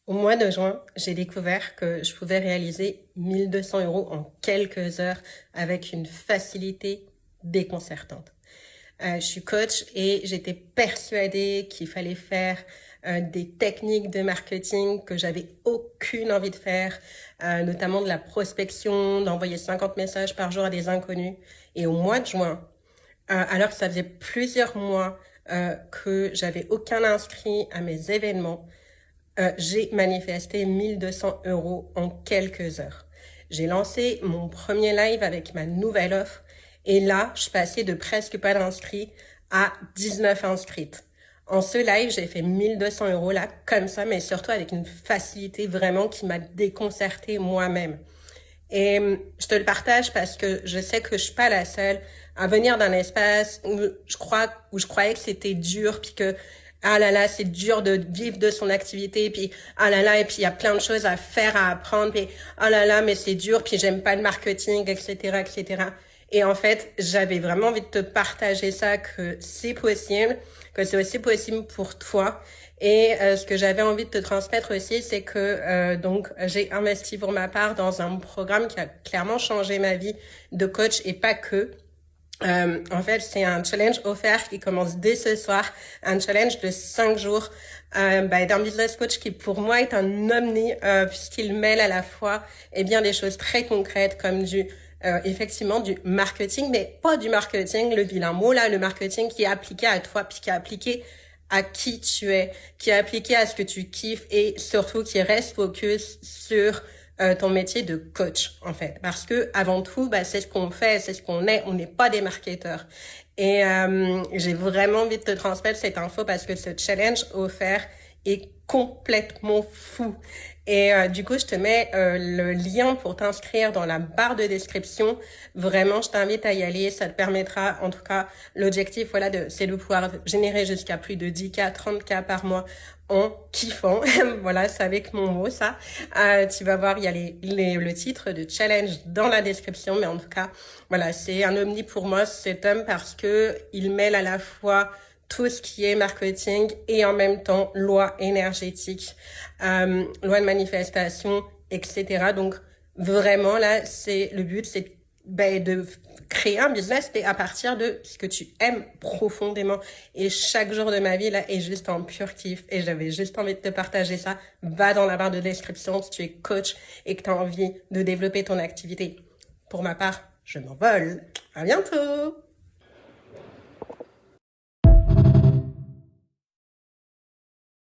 Au mois de juin, j'ai découvert que je pouvais réaliser 1 200 € en quelques heures avec une facilité déconcertante. Je suis coach et j'étais persuadée qu'il fallait faire des techniques de marketing que j'avais aucune envie de faire, notamment de la prospection, d'envoyer 50 messages par jour à des inconnus. Et au mois de juin, alors que ça faisait plusieurs mois que j'avais aucun inscrit à mes événements, j'ai manifesté 1 200 € en quelques heures. J'ai lancé mon premier live avec ma nouvelle offre et là, je passais de presque pas d'inscrits à 19 inscrites. En ce live, j'ai fait 1 200 € là, comme ça, mais surtout avec une facilité vraiment qui m'a déconcertée moi-même. Et je te le partage parce que je sais que je suis pas la seule à venir d'un espace où je croyais que c'était dur, puis que ah là là, c'est dur de vivre de son activité, puis ah là là, et puis il y a plein de choses à faire, à apprendre, puis ah là là, mais c'est dur, puis j'aime pas le marketing, etc., etc. Et en fait, j'avais vraiment envie de te partager ça, que c'est possible, que c'est aussi possible pour toi. Et ce que j'avais envie de te transmettre aussi, c'est que donc j'ai investi pour ma part dans un programme qui a clairement changé ma vie de coach et pas que. En fait, c'est un challenge offert qui commence dès ce soir, un challenge de 5 jours d'un business coach qui pour moi est un omni puisqu'il mêle à la fois bien des choses très concrètes comme effectivement du marketing, mais pas du marketing, le vilain mot là, le marketing qui est appliqué à toi puis qui est appliqué à qui tu es, qui est appliqué à ce que tu kiffes et surtout qui reste focus sur ton métier de coach en fait, parce que avant tout c'est ce qu'on fait, c'est ce qu'on est, on n'est pas des marketeurs. Et j'ai vraiment envie de te transmettre cette info parce que ce challenge offert est complètement fou. Et du coup, je te mets le lien pour t'inscrire dans la barre de description. Vraiment, je t'invite à y aller. Ça te permettra, en tout cas, l'objectif, voilà, c'est de pouvoir générer jusqu'à plus de 10K, 30K par mois en kiffant. Voilà, c'est avec mon mot, ça. Tu vas voir, il y a le titre de challenge dans la description. Mais en tout cas, voilà, c'est un omni pour moi, cet homme, parce que il mêle à la fois tout ce qui est marketing et en même temps loi énergétique, loi de manifestation, etc. Donc vraiment là, c'est le but, c'est de créer un business à partir de ce que tu aimes profondément. Et chaque jour de ma vie là est juste un pur kiff et j'avais juste envie de te partager ça. Va dans la barre de description si tu es coach et que tu as envie de développer ton activité. Pour ma part, je m'envole. À bientôt!